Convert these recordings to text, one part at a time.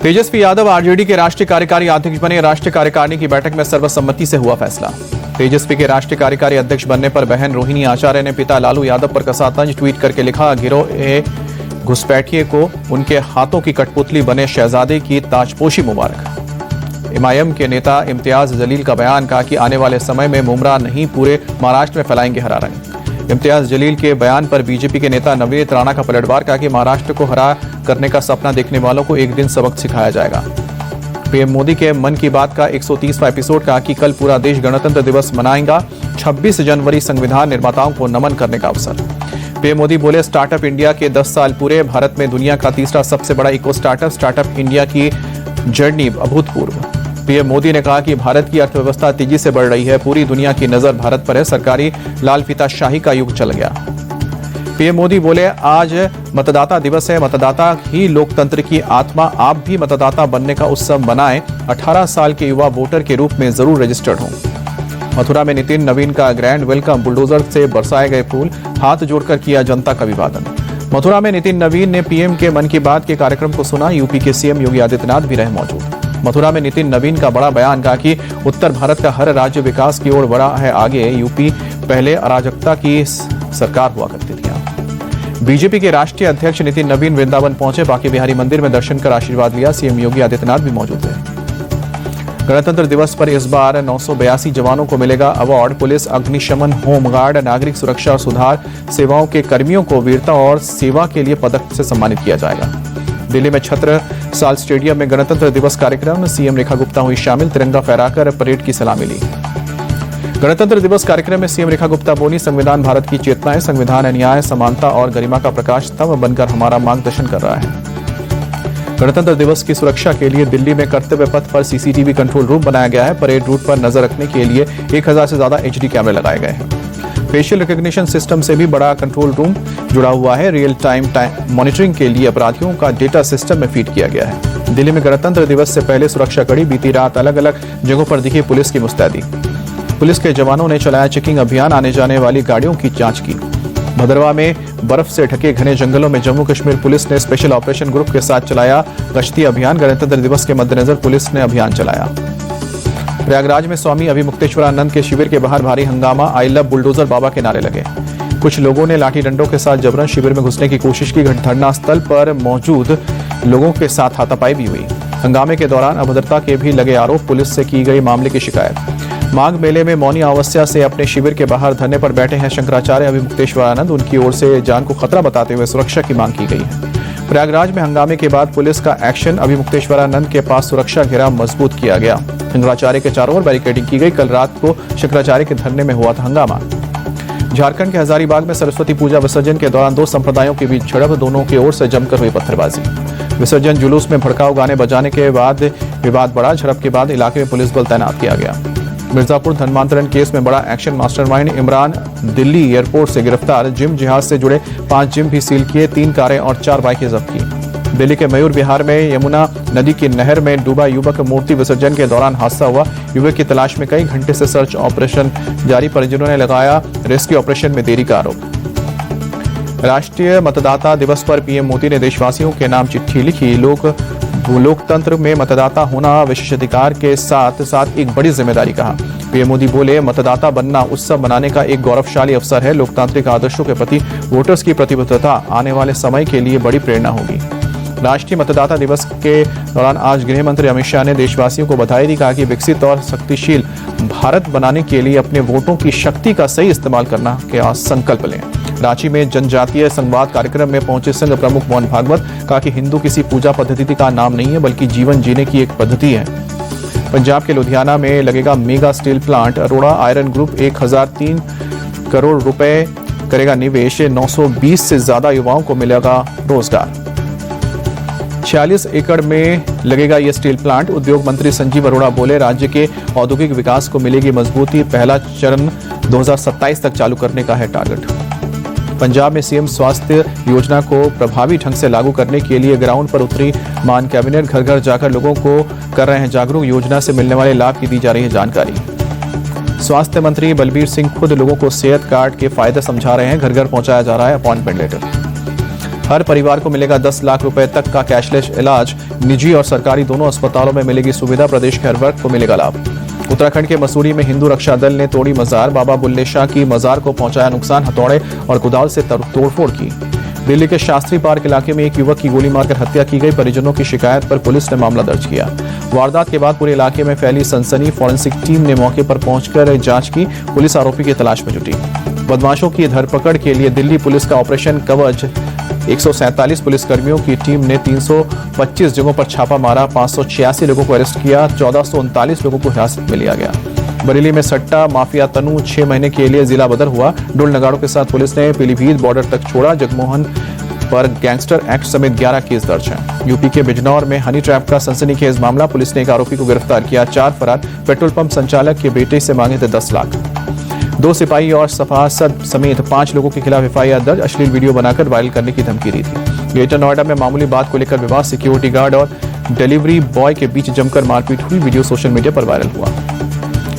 Tejashwi Yadav RJD के राष्ट्रीय कार्यकारी अध्यक्ष बने। राष्ट्रीय कार्यकारिणी की बैठक में सर्वसम्मति से हुआ फैसला। तेजस्वी के राष्ट्रीय कार्यकारी अध्यक्ष बनने पर बहन रोहिणी आचार्य ने पिता लालू यादव पर कसा तंज। ट्वीट करके लिखा, गिरोह घुसपैठिए को उनके हाथों की कठपुतली बने शहजादे की ताजपोशी मुबारक। एमआईएम के नेता इम्तियाज जलील का बयान, कहा कि आने वाले समय में मुमरा नहीं पूरे महाराष्ट्र में फैलाएंगे हरा रंग। इम्तियाज जलील के बयान पर बीजेपी के नेता नवनीत राणा का पलटवार, कहा कि महाराष्ट्र को हरा करने का सपना देखने वालों को एक दिन सबक सिखाया जाएगा। पीएम मोदी के मन की बात का 130वां एपिसोड, कहा कि कल पूरा देश गणतंत्र दिवस मनाएगा। 26 जनवरी संविधान निर्माताओं को नमन करने का अवसर। पीएम मोदी बोले, स्टार्टअप इंडिया के 10 साल पूरे। भारत में दुनिया का तीसरा सबसे बड़ा इको स्टार्टअप इंडिया की जर्नी अभूतपूर्व। पीएम मोदी ने कहा कि भारत की अर्थव्यवस्था तेजी से बढ़ रही है। पूरी दुनिया की नजर भारत पर है। सरकारी लाल फीताशाही का युग चल गया। पीएम मोदी बोले, आज मतदाता दिवस है। मतदाता ही लोकतंत्र की आत्मा। आप भी मतदाता बनने का उत्सव मनाएं। 18 साल के युवा वोटर के रूप में जरूर रजिस्टर्ड हों। मथुरा में नितिन नवीन का ग्रैंड वेलकम। बुलडोजर से बरसाए गए फूल, हाथ जोड़कर किया जनता का अभिवादन। मथुरा में नितिन नवीन ने पीएम के मन की बात के कार्यक्रम को सुना। यूपी के सीएम योगी आदित्यनाथ भी रहे मौजूद। मथुरा में नितिन नवीन का बड़ा बयान, कहा कि उत्तर भारत का हर राज्य विकास की ओर बढ़ा है आगे। यूपी पहले अराजकता की सरकार हुआ करती थी। बीजेपी के राष्ट्रीय अध्यक्ष नितिन नवीन वृंदावन पहुंचे। बांके बिहारी मंदिर में दर्शन कर आशीर्वाद लिया। सीएम योगी आदित्यनाथ भी मौजूद थे। गणतंत्र दिवस पर इस बार 982 जवानों को मिलेगा अवार्ड। पुलिस, अग्निशमन, होमगार्ड, नागरिक सुरक्षा और सुधार सेवाओं के कर्मियों को वीरता और सेवा के लिए पदक से सम्मानित किया जाएगा। दिल्ली में छत्रसाल स्टेडियम में गणतंत्र दिवस कार्यक्रम। सीएम रेखा गुप्ता हुई शामिल। तिरंगा फहराकर परेड की सलामी ली। गणतंत्र दिवस कार्यक्रम में सीएम रेखा गुप्ता बोली, संविधान भारत की चेतना है। संविधान न्याय, समानता और गरिमा का प्रकाश स्तंभ बनकर हमारा मार्गदर्शन कर रहा है। गणतंत्र दिवस की सुरक्षा के लिए दिल्ली में कर्तव्य पथ पर सीसीटीवी कंट्रोल रूम बनाया गया है। परेड रूट पर नजर रखने के लिए 1000 से ज्यादा एचडी कैमरे लगाए गए हैं। फेशियल रिकॉग्निशन सिस्टम से भी बड़ा कंट्रोल रूम जुड़ा हुआ है। रियल टाइम मॉनिटरिंग के लिए अपराधियों का डेटा सिस्टम में फीड किया गया है। दिल्ली में गणतंत्र दिवस से पहले सुरक्षा कड़ी। बीती रात अलग अलग जगहों पर दिखी पुलिस की मुस्तैदी। पुलिस के जवानों ने चलाया चेकिंग अभियान। आने जाने वाली गाड़ियों की जांच की। भदरवा में बर्फ से ढके घने जंगलों में जम्मू कश्मीर पुलिस ने स्पेशल ऑपरेशन ग्रुप के साथ चलाया गश्ती अभियान। गणतंत्र दिवस के मद्देनजर पुलिस ने अभियान चलाया। प्रयागराज में स्वामी अभिमुक्तेश्वरानंद के शिविर के बाहर भारी हंगामा। आई लव बुलडोजर बाबा के नारे लगे। कुछ लोगों ने लाठी डंडों के साथ जबरन शिविर में घुसने की कोशिश की। धरना स्थल पर मौजूद लोगों के साथ हाथापाई भी हुई। हंगामे के दौरान अभद्रता के भी लगे आरोप। पुलिस से की गई मामले की शिकायत। माघ मेले में मौनी अमावस्या से अपने शिविर के बाहर धरने पर बैठे हैं शंकराचार्य अभिमुक्तेश्वरानंद। उनकी ओर से जान को खतरा बताते हुए सुरक्षा की मांग की गई है। प्रयागराज में हंगामे के बाद पुलिस का एक्शन। अभिमुक्तेश्वरानंद के पास सुरक्षा घेरा मजबूत किया गया। शंकराचार्य के चारों ओर बैरिकेडिंग की गई। कल रात को शंकराचार्य के धरने में हुआ था हंगामा। झारखंड के हजारीबाग में सरस्वती पूजा विसर्जन के दौरान दो संप्रदायों के बीच झड़प। दोनों की ओर से जमकर हुई पत्थरबाजी। विसर्जन जुलूस में भड़काऊ गाने बजाने के बाद विवाद बढ़ा। झड़प के बाद इलाके में पुलिस बल तैनात किया गया। मिर्जापुर धर्मांतरण केस में बड़ा action. Mastermind Imran Delhi airport से गिरफ्तार। जिम जिहाज से जुड़े 5 जिम भी सील किए। 3 कारें और 4 बाइकें जब्त की। दिल्ली के मयूर विहार में यमुना नदी की नहर में डूबा युवक। मूर्ति विसर्जन के दौरान हादसा हुआ। युवक की तलाश में कई घंटे से सर्च ऑपरेशन जारी। परिजनों ने लगाया रेस्क्यू ऑपरेशन में देरी का आरोप। राष्ट्रीय मतदाता दिवस पर पीएम मोदी ने देशवासियों के नाम चिट्ठी लिखी। लोकतंत्र में मतदाता होना विशेषाधिकार के साथ साथ एक बड़ी जिम्मेदारी कहा। पीएम मोदी बोले, मतदाता बनना उत्सव मनाने का एक गौरवशाली अवसर है। लोकतांत्रिक आदर्शों के प्रति वोटर्स की प्रतिबद्धता आने वाले समय के लिए बड़ी प्रेरणा होगी। राष्ट्रीय मतदाता दिवस के दौरान आज गृह मंत्री अमित शाह ने देशवासियों को बधाई दी। कहा कि विकसित और शक्तिशील भारत बनाने के लिए अपने वोटों की शक्ति का सही इस्तेमाल करना का संकल्प लें। रांची में जनजातीय संवाद कार्यक्रम में पहुंचे संघ प्रमुख मोहन भागवत। कहा कि हिंदू किसी पूजा पद्धति का नाम नहीं है, बल्कि जीवन जीने की एक पद्धति है। पंजाब के लुधियाना में लगेगा mega steel plant. Arora iron group 1003 crore रुपए करेगा निवेश। 920 से ज्यादा युवाओं को मिलेगा रोजगार। 46 एकड़ में लगेगा यह स्टील प्लांट। उद्योग मंत्री संजीव अरोड़ा बोले, राज्य के औद्योगिक विकास को मिलेगी मजबूती। पहला चरण 2027 तक चालू करने का है टारगेट। पंजाब में सीएम स्वास्थ्य योजना को प्रभावी ढंग से लागू करने के लिए ग्राउंड पर उतरी मान कैबिनेट। घर घर जाकर लोगों को कर रहे हैं जागरूक। योजना से मिलने वाले लाभ की दी जा रही है जानकारी। स्वास्थ्य मंत्री बलबीर सिंह खुद लोगों को सेहत कार्ड के फायदे समझा रहे हैं। घर घर पहुंचाया जा रहा है अपॉइंटमेंट लेटर। हर परिवार को मिलेगा 10 लाख रुपए तक का कैशलेस इलाज। निजी और सरकारी दोनों अस्पतालों में मिलेगी सुविधा। प्रदेश के हर वर्ग को मिलेगा लाभ। उत्तराखंड के मसूरी में हिंदू रक्षा दल ने तोड़ी मजार। बाबा बुल्ले शाह की मजार को पहुंचाया नुकसान। हथौड़े और कुदाल से तोड़फोड़ की। दिल्ली के शास्त्री पार्क इलाके में एक युवक की गोली मारकर हत्या की गई। परिजनों की शिकायत पर पुलिस ने मामला दर्ज किया। वारदात के बाद पूरे इलाके में फैली सनसनी। फॉरेंसिक टीम ने मौके पर पहुंचकर जांच की। पुलिस आरोपी की तलाश में जुटी। बदमाशों की धरपकड़ के लिए दिल्ली पुलिस का ऑपरेशन कवच 147 पुलिसकर्मियों की टीम ने 325 जगहों पर छापा मारा। 586 लोगों को अरेस्ट किया। 1439 लोगों को हिरासत में लिया गया। बरेली में सट्टा माफिया तनु 6 महीने के लिए जिला बदर हुआ। ढोल नगाड़ों के साथ पुलिस ने पीलीभीत बॉर्डर तक छोड़ा। जगमोहन पर गैंगस्टर एक्ट समेत 11 केस दर्ज हैं। यूपी के बिजनौर में हनी ट्रैप का सनसनीखेज मामला। पुलिस ने एक आरोपी को गिरफ्तार किया। 4 फरार। पेट्रोल पंप संचालक के बेटे से मांगे थे 10 लाख। 2 सिपाही और सफासद समेत 5 लोगों के खिलाफ एफआईआर दर्ज। अश्लील वीडियो बनाकर वायरल करने की धमकी दी थी। ग्रेटर नोएडा में मामूली बात को लेकर विवाद। सिक्योरिटी गार्ड और डिलीवरी बॉय के बीच जमकर मारपीट हुई। वीडियो सोशल मीडिया पर वायरल हुआ।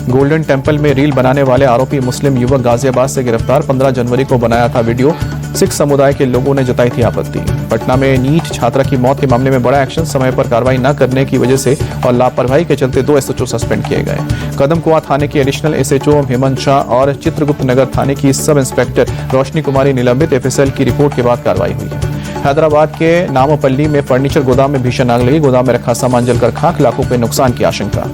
गोल्डन टेम्पल में रील बनाने वाले आरोपी मुस्लिम युवक गाजियाबाद से गिरफ्तार। 15 जनवरी को बनाया था वीडियो। सिख समुदाय के लोगों ने जताई थी आपत्ति। पटना में नीट छात्रा की मौत के मामले में बड़ा एक्शन। समय पर कार्रवाई न करने की वजह से और लापरवाही के चलते 2 एसएचओ सस्पेंड किए गए। कदमकुआं थाने की एडिशनल एसएचओ हेमंत शाह और चित्रगुप्त नगर थाने की सब इंस्पेक्टर रोशनी कुमारी निलंबित। एफएसएल की रिपोर्ट के बाद कार्रवाई हुई है। हैदराबाद के नामपल्ली में फर्नीचर गोदाम में भीषण आग लगी। गोदाम में रखा सामान जलकर खाक। लाखों के नुकसान की आशंका।